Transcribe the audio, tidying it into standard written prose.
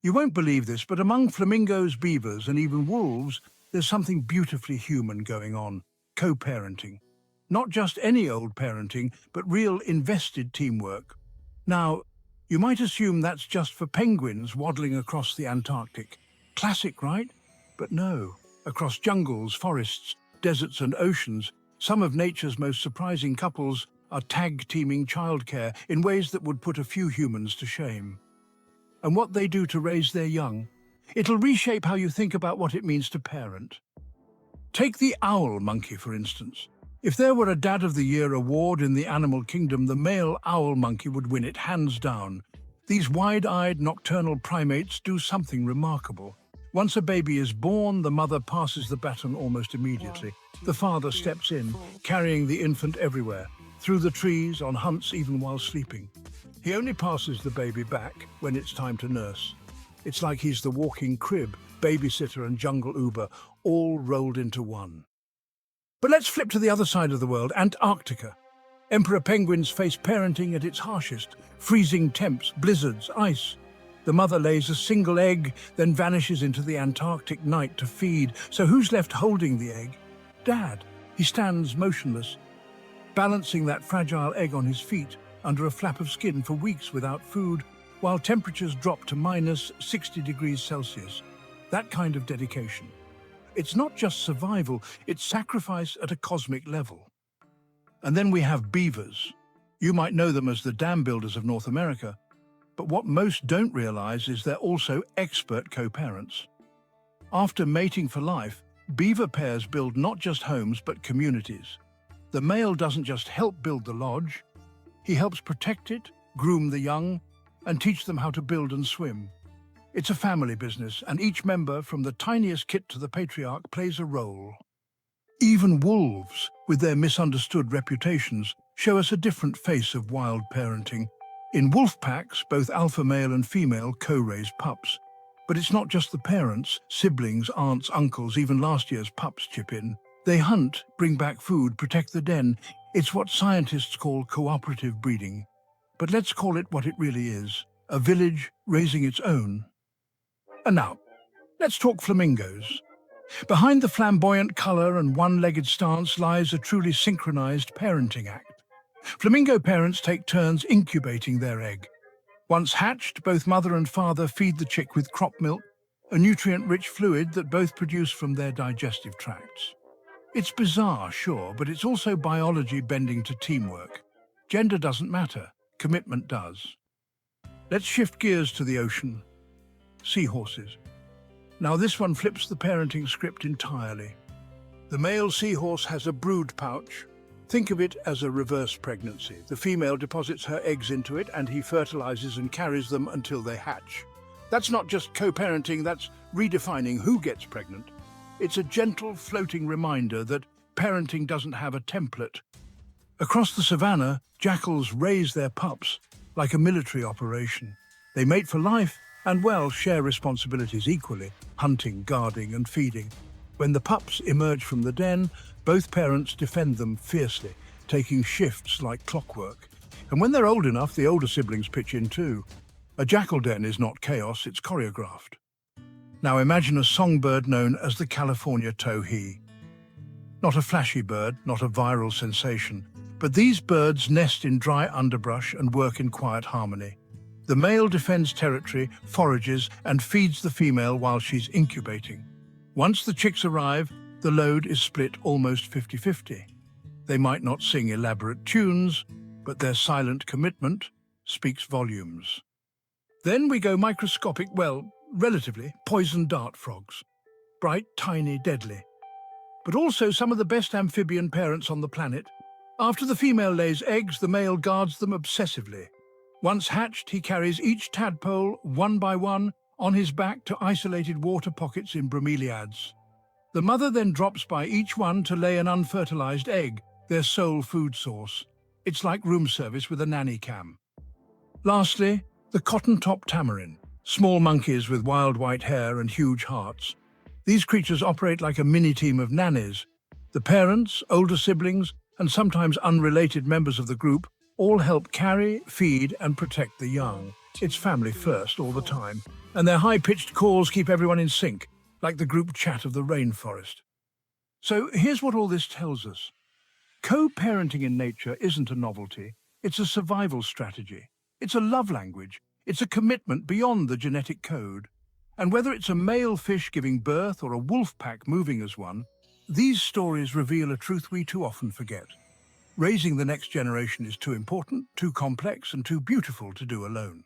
You won't believe this, but among flamingos, beavers, and even wolves, there's something beautifully human going on: co-parenting. Not just any old parenting, but real invested teamwork. Now, you might assume that's just for penguins waddling across the Antarctic. Classic, right? But no. Across jungles, forests, deserts, and oceans, some of nature's most surprising couples are tag-teaming childcare in ways that would put a few humans to shame. And what they do to raise their young, it'll reshape how you think about what it means to parent. Take the owl monkey, for instance. If there were a Dad of the Year award in the animal kingdom, the male owl monkey would win it hands down. These wide-eyed nocturnal primates do something remarkable. Once a baby is born, the mother passes the baton almost immediately. The father steps in, carrying the infant everywhere, through the trees, on hunts, even while sleeping. He only passes the baby back when it's time to nurse. It's like he's the walking crib, babysitter and jungle Uber, all rolled into one. But let's flip to the other side of the world, Antarctica. Emperor penguins face parenting at its harshest: freezing temps, blizzards, ice. The mother lays a single egg, then vanishes into the Antarctic night to feed. So who's left holding the egg? Dad. He stands motionless, balancing that fragile egg on his feet under a flap of skin for weeks without food, while temperatures drop to minus 60 degrees Celsius. That kind of dedication. It's not just survival, it's sacrifice at a cosmic level. And then we have beavers. You might know them as the dam builders of North America, but what most don't realize is they're also expert co-parents. After mating for life, beaver pairs build not just homes but communities. The male doesn't just help build the lodge, he helps protect it, groom the young, and teach them how to build and swim. It's a family business, and each member, from the tiniest kit to the patriarch, plays a role. Even wolves, with their misunderstood reputations, show us a different face of wild parenting. In wolf packs, both alpha male and female co-raise pups. But it's not just the parents, siblings, aunts, uncles, even last year's pups chip in. They hunt, bring back food, protect the den. It's what scientists call cooperative breeding. But let's call it what it really is: a village raising its own. And now, let's talk flamingos. Behind the flamboyant color and one-legged stance lies a truly synchronized parenting act. Flamingo parents take turns incubating their egg. Once hatched, both mother and father feed the chick with crop milk, a nutrient-rich fluid that both produce from their digestive tracts. It's bizarre, sure, but it's also biology bending to teamwork. Gender doesn't matter, commitment does. Let's shift gears to the ocean. Seahorses. Now this one flips the parenting script entirely. The male seahorse has a brood pouch. Think of it as a reverse pregnancy. The female deposits her eggs into it and he fertilizes and carries them until they hatch. That's not just co-parenting, that's redefining who gets pregnant. It's a gentle, floating reminder that parenting doesn't have a template. Across the savannah, jackals raise their pups like a military operation. They mate for life and, well, share responsibilities equally: hunting, guarding, and feeding. When the pups emerge from the den, both parents defend them fiercely, taking shifts like clockwork. And when they're old enough, the older siblings pitch in too. A jackal den is not chaos, it's choreographed. Now imagine a songbird known as the California towhee. Not a flashy bird, not a viral sensation, but these birds nest in dry underbrush and work in quiet harmony. The male defends territory, forages, and feeds the female while she's incubating. Once the chicks arrive, the load is split almost 50-50. They might not sing elaborate tunes, but their silent commitment speaks volumes. Then we go microscopic, well, relatively, poison dart frogs. Bright, tiny, deadly. But also some of the best amphibian parents on the planet. After the female lays eggs, the male guards them obsessively. Once hatched, he carries each tadpole, one by one, on his back to isolated water pockets in bromeliads. The mother then drops by each one to lay an unfertilized egg, their sole food source. It's like room service with a nanny cam. Lastly, the cotton-top tamarin, small monkeys with wild white hair and huge hearts. These creatures operate like a mini-team of nannies. The parents, older siblings, and sometimes unrelated members of the group all help carry, feed, and protect the young. It's family first all the time, and their high-pitched calls keep everyone in sync, like the group chat of the rainforest. So here's what all this tells us. Co-parenting in nature isn't a novelty, it's a survival strategy. It's a love language, it's a commitment beyond the genetic code. And whether it's a male fish giving birth or a wolf pack moving as one, these stories reveal a truth we too often forget. Raising the next generation is too important, too complex, and too beautiful to do alone.